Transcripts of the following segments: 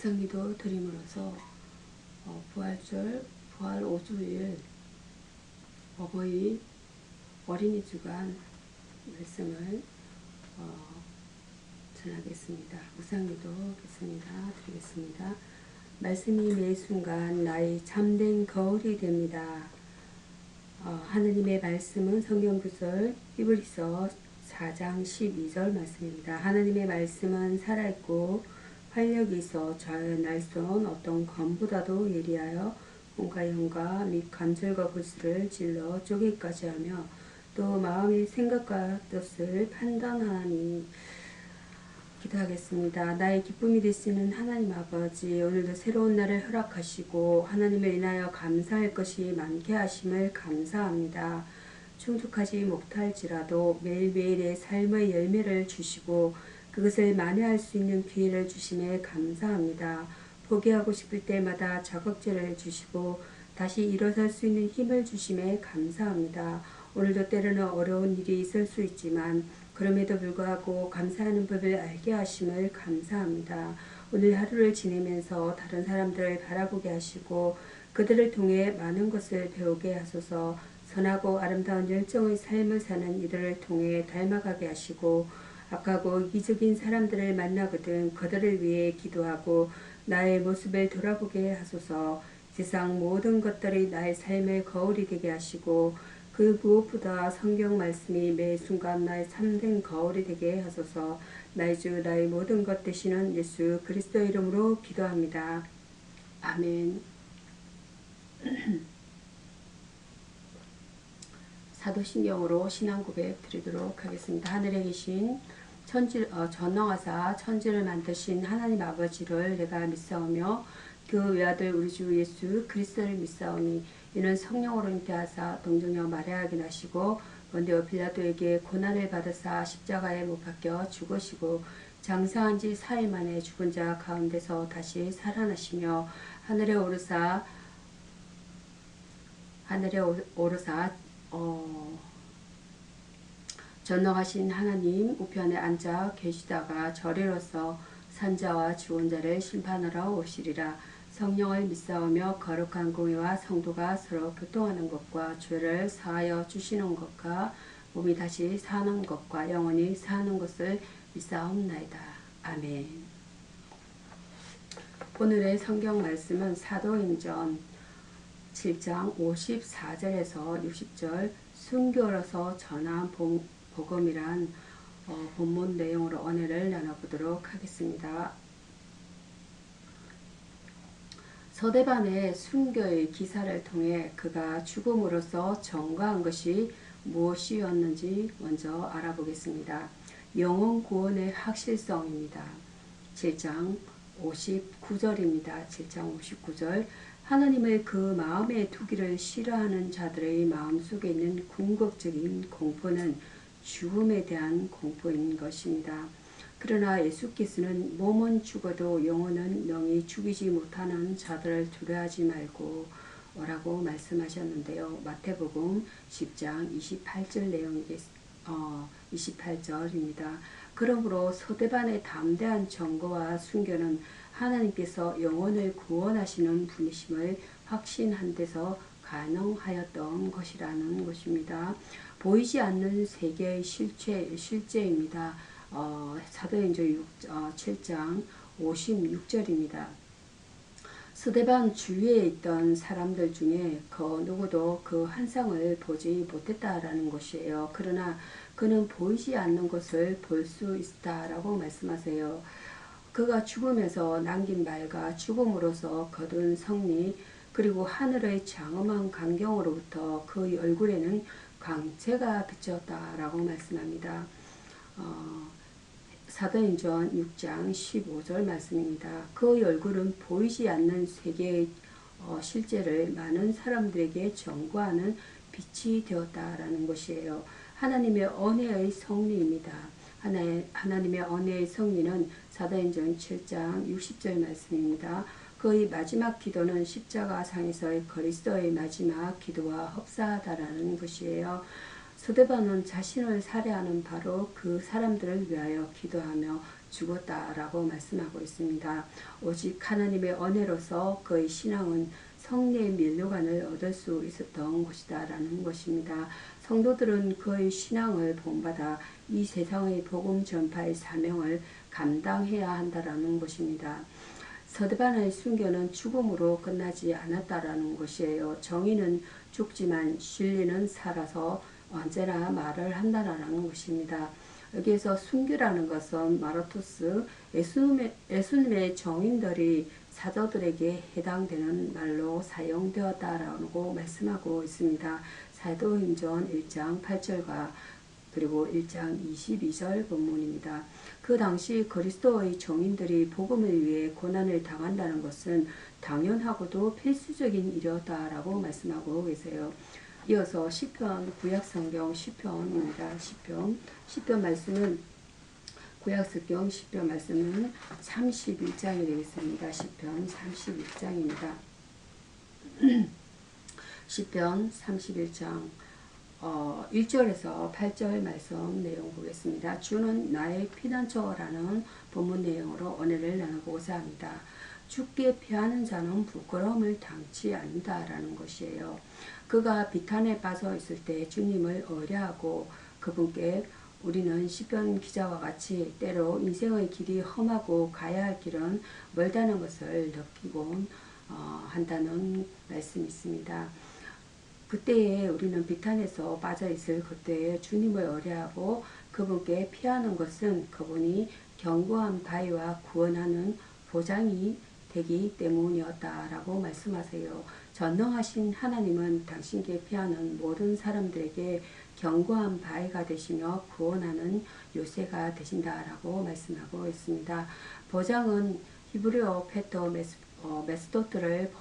우상기도 드림으로써 부활절, 부활 5주일 어버이 어린이 주간 말씀을 전하겠습니다. 우상기도 드리겠습니다. 말씀이 매 순간 나의 참된 거울이 됩니다. 하느님의 말씀은 성경구절 히브리서 4장 12절 말씀입니다. 하나님의 말씀은 살아있고 활력이 있어 좌우에 날선 어떤 검보다도 예리하여 몸과 영과 및 관절과 골수를 찔러 쪼개기까지 하며 또 마음의 생각과 뜻을 판단하니. 기도하겠습니다. 나의 기쁨이 되시는 하나님 아버지, 오늘도 새로운 날을 허락하시고 하나님을 인하여 감사할 것이 많게 하심을 감사합니다. 충족하지 못할지라도 매일매일의 삶의 열매를 주시고 그것을 만회할 수 있는 기회를 주심에 감사합니다. 포기하고 싶을 때마다 자극제를 주시고 다시 일어설 수 있는 힘을 주심에 감사합니다. 오늘도 때로는 어려운 일이 있을 수 있지만 그럼에도 불구하고 감사하는 법을 알게 하심을 감사합니다. 오늘 하루를 지내면서 다른 사람들을 바라보게 하시고 그들을 통해 많은 것을 배우게 하소서. 선하고 아름다운 열정의 삶을 사는 이들을 통해 닮아가게 하시고 악하고 이기적인 사람들을 만나거든 그들을 위해 기도하고 나의 모습을 돌아보게 하소서. 세상 모든 것들이 나의 삶의 거울이 되게 하시고 그 무엇보다 성경 말씀이 매 순간 나의 참된 거울이 되게 하소서. 나의 주 나의 모든 것 되시는 예수 그리스도 이름으로 기도합니다. 아멘. 사도신경으로 신앙 고백 드리도록 하겠습니다. 하늘에 계신 전능하사 천지를 만드신 하나님 아버지를 내가 믿사오며 그 외아들 우리 주 예수 그리스도를 믿사오니 이는 성령으로 잉태하사 동정녀 마리아에게 나시고 본디오 빌라도에게 고난을 받으사 십자가에 못 박혀 죽으시고 장사한 지 4일 만에 죽은 자 가운데서 다시 살아나시며 하늘에 오르사 전능하신 하나님 우편에 앉아 계시다가 저리로서 산자와 죽은 자를 심판하러 오시리라. 성령을 믿사오며 거룩한 공의와 성도가 서로 교통하는 것과 죄를 사하여 주시는 것과 몸이 다시 사는 것과 영원히 사는 것을 믿사옵나이다. 아멘. 오늘의 성경 말씀은 사도행전 7장 54절에서 60절 순교로서 전한 복음이란 본문 내용으로 은혜를 나눠보도록 하겠습니다. 서대반의 순교의 기사를 통해 그가 죽음으로써 전가한 것이 무엇이었는지 먼저 알아보겠습니다. 영혼 구원의 확실성입니다. 7장 59절입니다. 7장 59절 하나님을 그 마음에 두기를 싫어하는 자들의 마음속에 있는 궁극적인 공포는 죽음에 대한 공포인 것입니다. 그러나 예수께서는 몸은 죽어도 영혼은 영이 죽이지 못하는 자들을 두려워하지 말고 라고 말씀하셨는데요. 마태복음 10장 28절 내용이 28절입니다. 그러므로 서대반의 담대한 전거와 순교는 하나님께서 영혼을 구원하시는 분이심을 확신한 데서 가능하였던 것이라는 것입니다. 보이지 않는 세계의 실제입니다. 사도행전 7장 56절입니다. 서대반 주위에 있던 사람들 중에 그 누구도 그 환상을 보지 못했다라는 것이에요. 그러나 그는 보이지 않는 것을 볼 수 있다라고 말씀하세요. 그가 죽으면서 남긴 말과 죽음으로써 거둔 승리 그리고 하늘의 장엄한 광경으로부터 그 얼굴에는 광채가 비쳤다라고 말씀합니다. 사도행전 6장 15절 말씀입니다. 그 얼굴은 보이지 않는 세계의 실제를 많은 사람들에게 전구하는 빛이 되었다라는 것이에요. 하나님의 은혜의 성리입니다. 하나님의 은혜의 성리는 사도행전 7장 60절 말씀입니다. 그의 마지막 기도는 십자가상에서의 그리스도의 마지막 기도와 흡사하다라는 것이에요. 서대반은 자신을 살해하는 바로 그 사람들을 위하여 기도하며 죽었다라고 말씀하고 있습니다. 오직 하나님의 은혜로서 그의 신앙은 성례의 면류관을 얻을 수 있었던 것이다 라는 것입니다. 성도들은 그의 신앙을 본받아 이 세상의 복음 전파의 사명을 감당해야 한다라는 것입니다. 스데반의 순교는 죽음으로 끝나지 않았다라는 것이에요. 정의는 죽지만 진리는 살아서 언제나 말을 한다라는 것입니다. 여기에서 순교라는 것은 마르투스, 예수님의 정인들이 사도들에게 해당되는 말로 사용되었다라고 말씀하고 있습니다. 사도행전 1장 8절과 그리고 1장 22절 본문입니다. 그 당시 그리스도의 정인들이 복음을 위해 고난을 당한다는 것은 당연하고도 필수적인 일이었다라고 말씀하고 계세요. 이어서 시편, 구약성경 시편입니다. 시편 말씀은 구약성경 시편 말씀은 31장이 되겠습니다. 시편 31장입니다. 시편 31장 1절에서 8절 말씀 내용 보겠습니다. 주는 나의 피난처라는 본문 내용으로 은혜를 나누고자 합니다. 주께 피하는 자는 부끄러움을 당치 않는다라는 것이에요. 그가 비탄에 빠져 있을 때 주님을 의뢰하고 그분께 우리는 시편 기자와 같이 때로 인생의 길이 험하고 가야 할 길은 멀다는 것을 느끼곤 한다는 말씀이 있습니다. 그때에 우리는 비탄에서 빠져 있을 그때에 주님을 의뢰하고 그분께 피하는 것은 그분이 견고한 바위와 구원하는 보장이 되기 때문이었다라고 말씀하세요. 전능하신 하나님은 당신께 피하는 모든 사람들에게 견고한 바위가 되시며 구원하는 요새가 되신다라고 말씀하고 있습니다. 보장은 히브리어 페토 메스도트를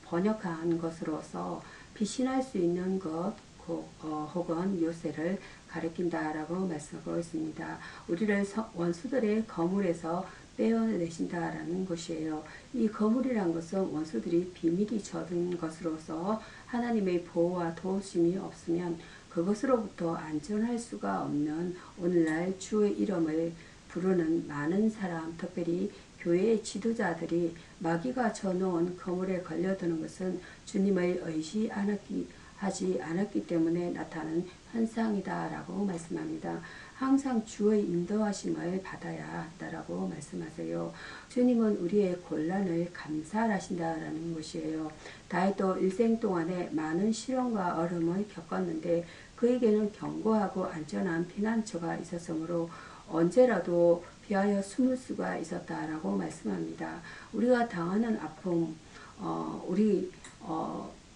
번역한 것으로서 피신할 수 있는 것 혹은 요새를 가리킨다라고 말씀하고 있습니다. 우리를 원수들의 거물에서 빼어내신다라는 것이에요. 이 거물이란 것은 원수들이 비밀이 젖은 것으로서 하나님의 보호와 도우심이 없으면 그것으로부터 안전할 수가 없는 오늘날 주의 이름을 부르는 많은 사람, 특별히 교회의 지도자들이 마귀가 쳐놓은 거물에 걸려드는 것은 주님을 의지하지 않았기 때문에 나타나는 현상이다라고 말씀합니다. 항상 주의 인도하심을 받아야 한다라고 말씀하세요. 주님은 우리의 곤란을 감사하신다라는 것이에요. 다윗도 일생 동안에 많은 시련과 어려움을 겪었는데 그에게는 견고하고 안전한 피난처가 있었으므로 언제라도 피하여 숨을 수가 있었다라고 말씀합니다. 우리가 당하는 아픔,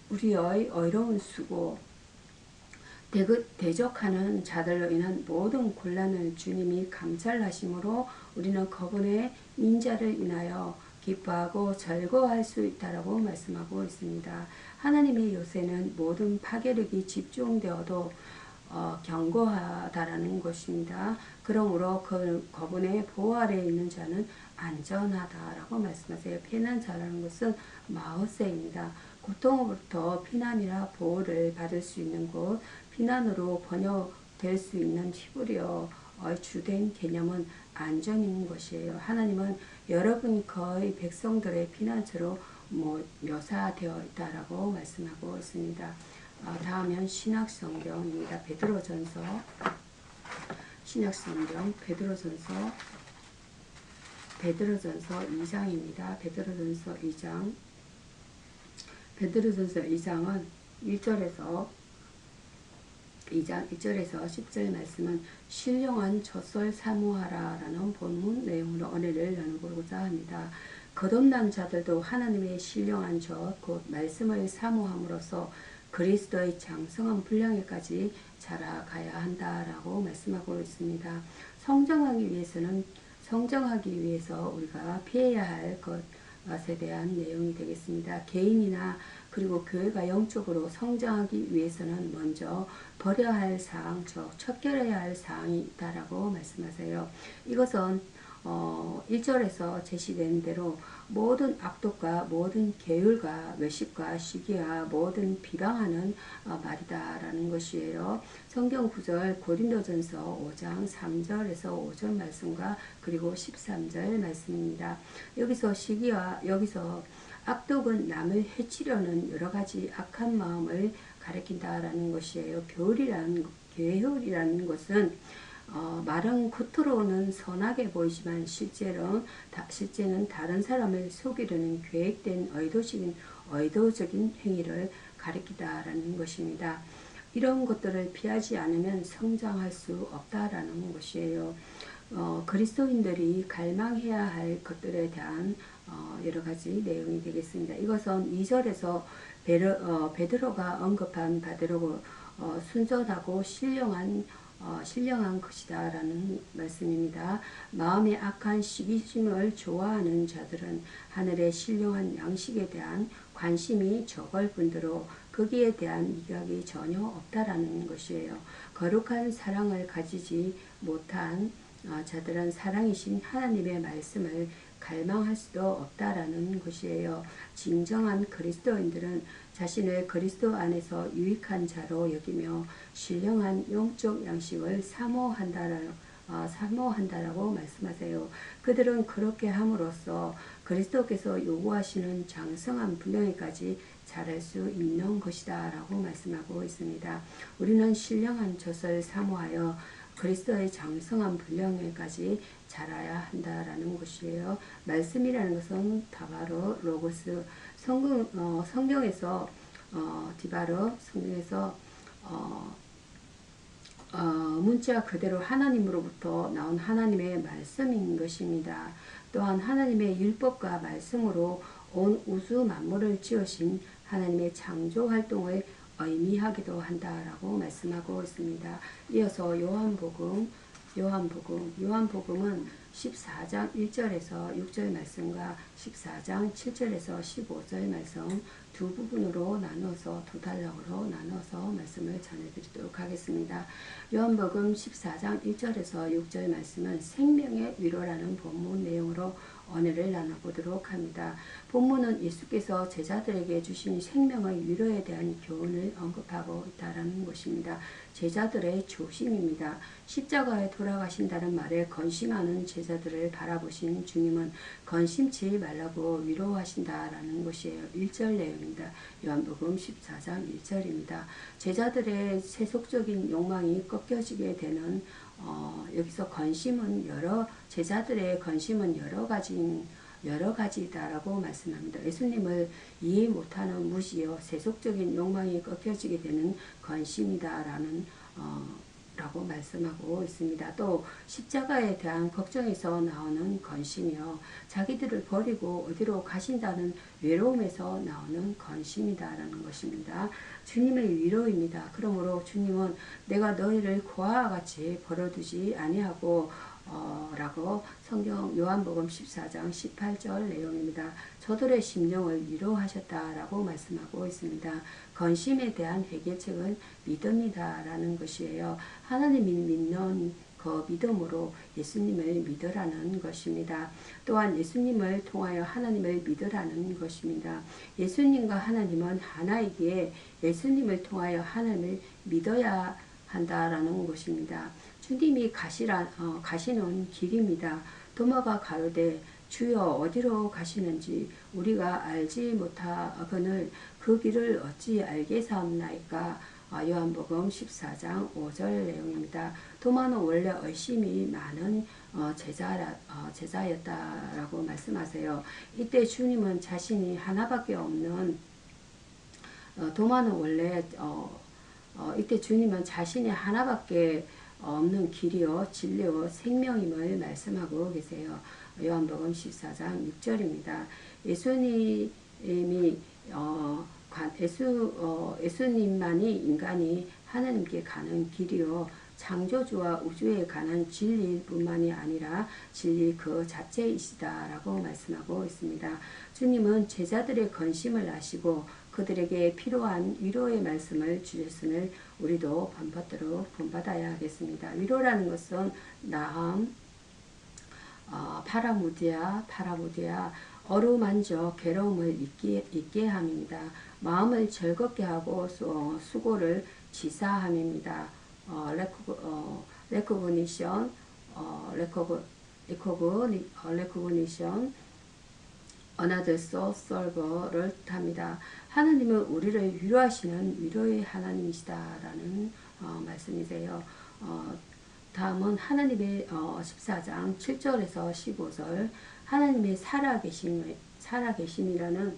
우리의 어려운 수고, 대적하는 자들로 인한 모든 곤란을 주님이 감찰하심으로 우리는 그분의 인자를 인하여 기뻐하고 즐거워할 수 있다라고 말씀하고 있습니다. 하나님의 요새는 모든 파괴력이 집중되어도 견고하다라는 것입니다. 그러므로 그분의 보호 아래에 있는 자는 안전하다라고 말씀하세요. 피난자라는 것은 마우스입니다. 고통으로부터 피난이라 보호를 받을 수 있는 곳, 피난으로 번역될 수 있는 히브리어의 주된 개념은 안전인 것이에요. 하나님은 여러분 거의 백성들의 피난처로 묘사되어 있다라고 말씀하고 있습니다. 다음은 신약성경입니다. 베드로전서 신약성경 베드로전서 2장입니다. 베드로전서 2장은 1절에서 10절 말씀은 신령한 젖을 사모하라 라는 본문 내용으로 은혜를 나누고자 합니다. 거듭난 자들도 하나님의 신령한 젖, 곧 말씀을 사모함으로써 그리스도의 장성한 분량에까지 자라가야 한다라고 말씀하고 있습니다. 성장하기 위해서 우리가 피해야 할 것에 대한 내용이 되겠습니다. 개인이나 그리고 교회가 영적으로 성장하기 위해서는 먼저 버려야 할 사항, 즉 척결해야 할 사항이 있다라고 말씀하세요. 이것은 1절에서 제시된 대로 모든 악독과 모든 계율과 외식과 시기와 모든 비방하는 말이다라는 것이에요. 성경 구절 고린도전서 5장 3절에서 5절 말씀과 그리고 13절 말씀입니다. 여기서 시기와 여기서 악독은 남을 해치려는 여러 가지 악한 마음을 가리킨다라는 것이에요. 계율이라는 것은 말은 겉으로는 선하게 보이지만 실제는 다른 사람을 속이려는 계획된 의도적인 행위를 가리키다라는 것입니다. 이런 것들을 피하지 않으면 성장할 수 없다라는 것이에요. 그리스도인들이 갈망해야 할 것들에 대한 여러 가지 내용이 되겠습니다. 이것은 2절에서 베드로가 언급한 바대로 순전하고 신령한 것이다 라는 말씀입니다. 마음에 악한 시기심을 좋아하는 자들은 하늘의 신령한 양식에 대한 관심이 적을 뿐더러 거기에 대한 미각이 전혀 없다라는 것이에요. 거룩한 사랑을 가지지 못한 자들은 사랑이신 하나님의 말씀을 갈망할 수도 없다라는 것이에요. 진정한 그리스도인들은 자신을 그리스도 안에서 유익한 자로 여기며 신령한 영적 양식을 사모한다라고 말씀하세요. 그들은 그렇게 함으로써 그리스도께서 요구하시는 장성한 분량에까지 자랄 수 있는 것이다 라고 말씀하고 있습니다. 우리는 신령한 젖을 사모하여 그리스도의 장성한 분량에까지 자라야 한다라는 것이에요. 말씀이라는 것은 다바로 로고스 성경에서 디바로 성경에서 문자 그대로 하나님으로부터 나온 하나님의 말씀인 것입니다. 또한 하나님의 율법과 말씀으로 온 우주 만물을 지으신 하나님의 창조 활동을 의미하기도 한다라고 말씀하고 있습니다. 이어서 요한복음은 14장 1절에서 6절 말씀과 14장 7절에서 15절 말씀 두 부분으로 나눠서 두 단락으로 나눠서 말씀을 전해드리도록 하겠습니다. 요한복음 14장 1절에서 6절 말씀은 생명의 위로라는 본문 내용으로 언해를 나눠보도록 합니다. 본문은 예수께서 제자들에게 주신 생명의 위로에 대한 교훈을 언급하고 있다는 것입니다. 제자들의 조심입니다. 십자가에 돌아가신다는 말에 건심하는 제자들을 바라보신 주님은 건심치 말라고 위로하신다라는 것이에요. 1절 내용입니다. 요한복음 14장 1절입니다. 제자들의 세속적인 욕망이 꺾여지게 되는 여기서 제자들의 건심은 여러 가지다라고 말씀합니다. 예수님을 이해 못하는 무시여 세속적인 욕망이 꺾여지게 되는 건심이다라는 라고 말씀하고 있습니다. 또 십자가에 대한 걱정에서 나오는 건심이요. 자기들을 버리고 어디로 가신다는 외로움에서 나오는 건심이다라는 것입니다. 주님의 위로입니다. 그러므로 주님은 내가 너희를 고아와 같이 버려두지 아니하고 라고 성경 요한복음 14장 18절 내용입니다. 저들의 심령을 위로하셨다라고 말씀하고 있습니다. 건심에 대한 해결책은 믿음이다라는 것이에요. 하나님을 믿는 그 믿음으로 예수님을 믿으라는 것입니다. 또한 예수님을 통하여 하나님을 믿으라는 것입니다. 예수님과 하나님은 하나이기에 예수님을 통하여 하나님을 믿어야 한다라는 것입니다. 주님이 가시는 길입니다. 도마가 가로되 주여 어디로 가시는지 우리가 알지 못하거늘 그 길을 어찌 알겠사옵나이까. 요한복음 14장 5절 내용입니다. 도마는 원래 의심이 많은 제자였다라고 말씀하세요. 이때 주님은 자신이 하나밖에 없는 도마는 원래 이때 주님은 자신이 하나밖에 없는 길이요 진리요 생명임을 말씀하고 계세요. 요한복음 14장 6절입니다. 예수님만이 인간이 하나님께 가는 길이요 창조주와 우주에 관한 진리뿐만이 아니라 진리 그 자체이시다라고 말씀하고 있습니다. 주님은 제자들의 건심을 아시고 그들에게 필요한 위로의 말씀을 주셨음을 우리도 본받아야 하겠습니다. 위로라는 것은 나음, 파라무디아 어루만져 괴로움을 잊게 함입니다. 마음을 즐겁게 하고 수고를 지사함입니다. 레코그니션 레코그니션 another soul server를 뜻합니다. 하나님은 우리를 위로하시는 위로의 하나님이시다라는 말씀이세요. 다음은 하나님의 14장 7절에서 15절 하나님의 살아계심이라는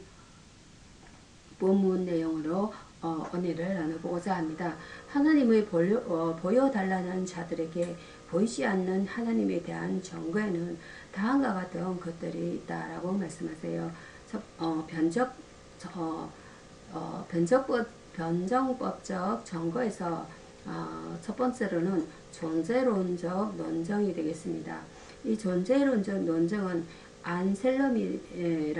본문 내용으로 은혜를 나눠보고자 합니다. 하나님의 보여달라는 자들에게 보이지 않는 하나님에 대한 증거에는 다음과 같은 것들이 있다라고 말씀하세요. 변정법적 증거에서 첫 번째로는 존재론적 논증이 되겠습니다. 이 존재론적 논증은 안셀럼이라는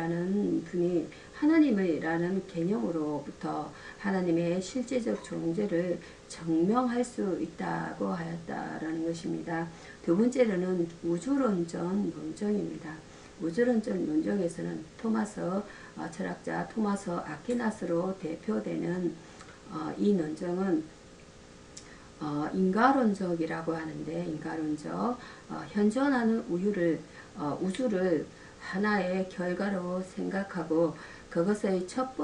분이 하나님이라는 개념으로부터 하나님의 실제적 존재를 증명할 수 있다고 하였다라는 것입니다. 두 번째로는 우주론적 논증입니다. 우주론적 논증에서는 철학자 토마스 아퀴나스로 대표되는 이 논증은 인과론적이라고 하는데 인과론적 현존하는 우주를 하나의 결과로 생각하고 그것의 첫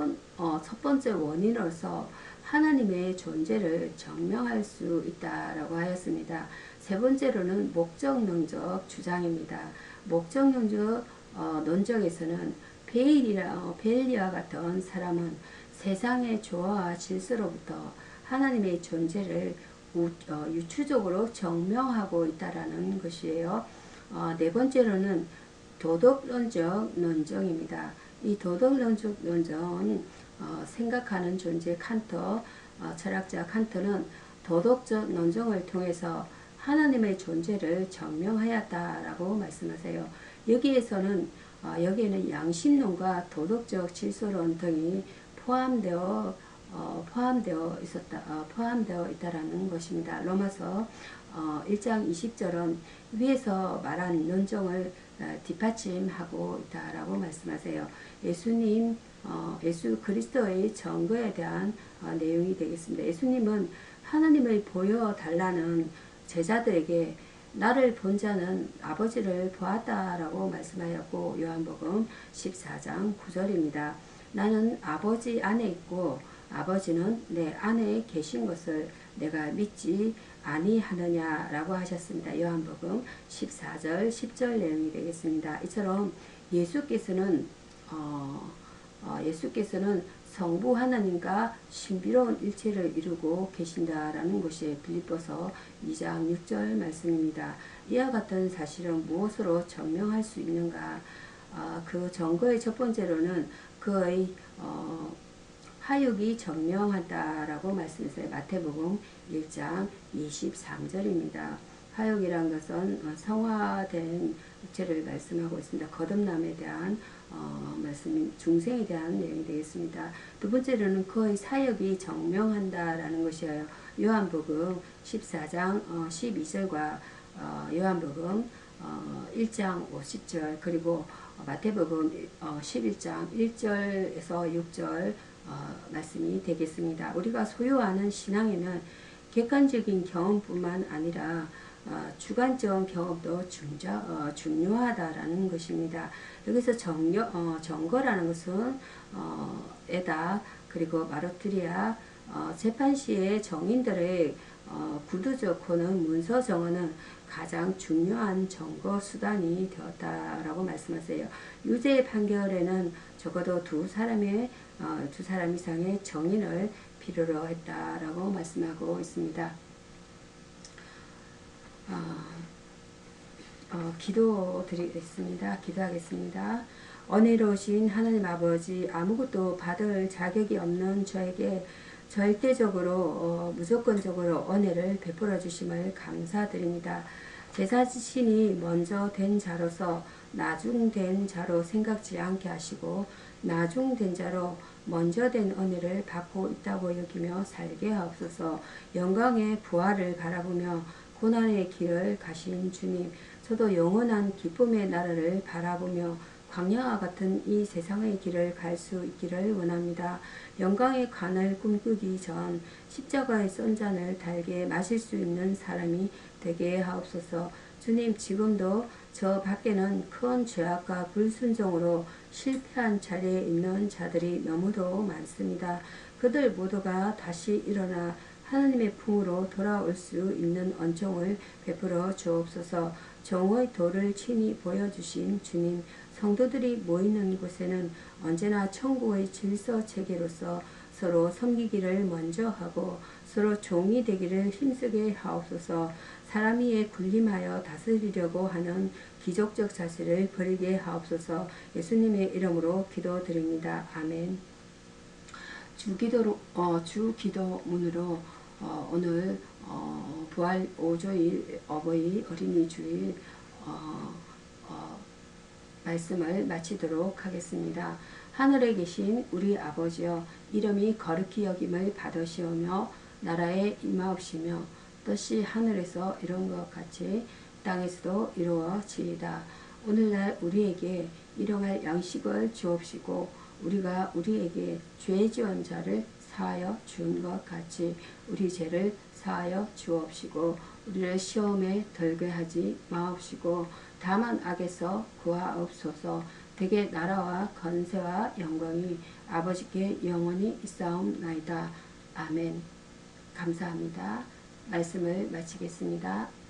번째 원인으로서 하나님의 존재를 증명할 수 있다라고 하였습니다. 세 번째로는 목적론적 주장입니다. 목적론적 논적에서는 베일리와 같은 사람은 세상의 조화와 질서로부터 하나님의 존재를 유추적으로 증명하고 있다라는 것이에요. 네 번째로는 도덕론적 논증입니다. 이 도덕론적 논증은 생각하는 존재 철학자 칸트는 도덕적 논증을 통해서 하나님의 존재를 증명하였다라고 말씀하세요. 여기에는 양심론과 도덕적 질서론 등이 포함되어 있다라는 것입니다. 로마서 1장 20절은 위에서 말한 논증을 뒷받침하고 있다라고 말씀하세요. 예수 그리스도의 증거에 대한 내용이 되겠습니다. 예수님은 하나님을 보여달라는 제자들에게 나를 본 자는 아버지를 보았다라고 말씀하였고 요한복음 14장 9절입니다. 나는 아버지 안에 있고 아버지는 내 안에 계신 것을 내가 믿지 아니하느냐라고 하셨습니다. 요한복음 14절 10절 내용이 되겠습니다. 이처럼 예수께서는 성부 하나님과 신비로운 일체를 이루고 계신다라는 것이 빌립보서 2장 6절 말씀입니다. 이와 같은 사실은 무엇으로 증명할 수 있는가? 그 증거의 첫 번째로는 그의 하육이 증명한다라고 말씀했어요. 마태복음 1장 23절입니다. 하육이란 것은 성화된 육체를 말씀하고 있습니다. 거듭남에 대한 말씀, 중생에 대한 내용이 되겠습니다. 두 번째로는 그의 사역이 증명한다라는 것이에요. 요한복음 14장 12절과 요한복음 1장 50절 그리고 마태복음 11장 1절에서 6절 말씀이 되겠습니다. 우리가 소유하는 신앙에는 객관적인 경험뿐만 아니라 주관적 경험도 중요하다라는 것입니다. 여기서 정거라는 것은 에다 그리고 마르투리아 재판 시의 정인들의 구두적고는 문서 정언은 가장 중요한 증거 수단이 되었다라고 말씀하세요. 유죄의 판결에는 적어도 두 사람 이상의 정인을 필요로 했다라고 말씀하고 있습니다. 기도하겠습니다. 은혜로우신 하나님 아버지, 아무것도 받을 자격이 없는 저에게 절대적으로 무조건적으로 은혜를 베풀어 주심을 감사드립니다. 제 자신이 먼저 된 자로서 나중된 자로 생각지 않게 하시고 나중된 자로 먼저 된 은혜를 받고 있다고 여기며 살게 하옵소서. 영광의 부활을 바라보며 고난의 길을 가신 주님, 저도 영원한 기쁨의 나라를 바라보며 광야와 같은 이 세상의 길을 갈 수 있기를 원합니다. 영광의 관을 꿈꾸기 전 십자가의 쏜 잔을 달게 마실 수 있는 사람이 되게 하옵소서. 주님, 지금도 저 밖에는 큰 죄악과 불순종으로 실패한 자리에 있는 자들이 너무도 많습니다. 그들 모두가 다시 일어나 하나님의 품으로 돌아올 수 있는恩寵을 베풀어 주옵소서. 정의 도를 친히 보여주신 주님, 성도들이 모이는 곳에는 언제나 천국의 질서 체계로서 서로 섬기기를 먼저 하고 서로 종이 되기를 힘쓰게 하옵소서. 사람 위에 군림하여 다스리려고 하는 기족적 자세를 버리게 하옵소서. 예수님의 이름으로 기도드립니다. 아멘. 주기도문으로 오늘 부활 5조일 어버이 어린이 주일 말씀을 마치도록 하겠습니다. 하늘에 계신 우리 아버지여, 이름이 거룩히 여김을 받으시오며 나라에 임하옵시며 뜻이 하늘에서 이룬 것 같이 땅에서도 이루어지이다. 오늘날 우리에게 일용할 양식을 주옵시고 우리가 우리에게 죄 지은 자를 사하여 준 것 같이 우리 죄를 사하여 주옵시고 우리를 시험에 들게 하지 마옵시고 다만 악에서 구하옵소서. 대개 나라와 건세와 영광이 아버지께 영원히 있사옵나이다. 아멘. 감사합니다. 말씀을 마치겠습니다.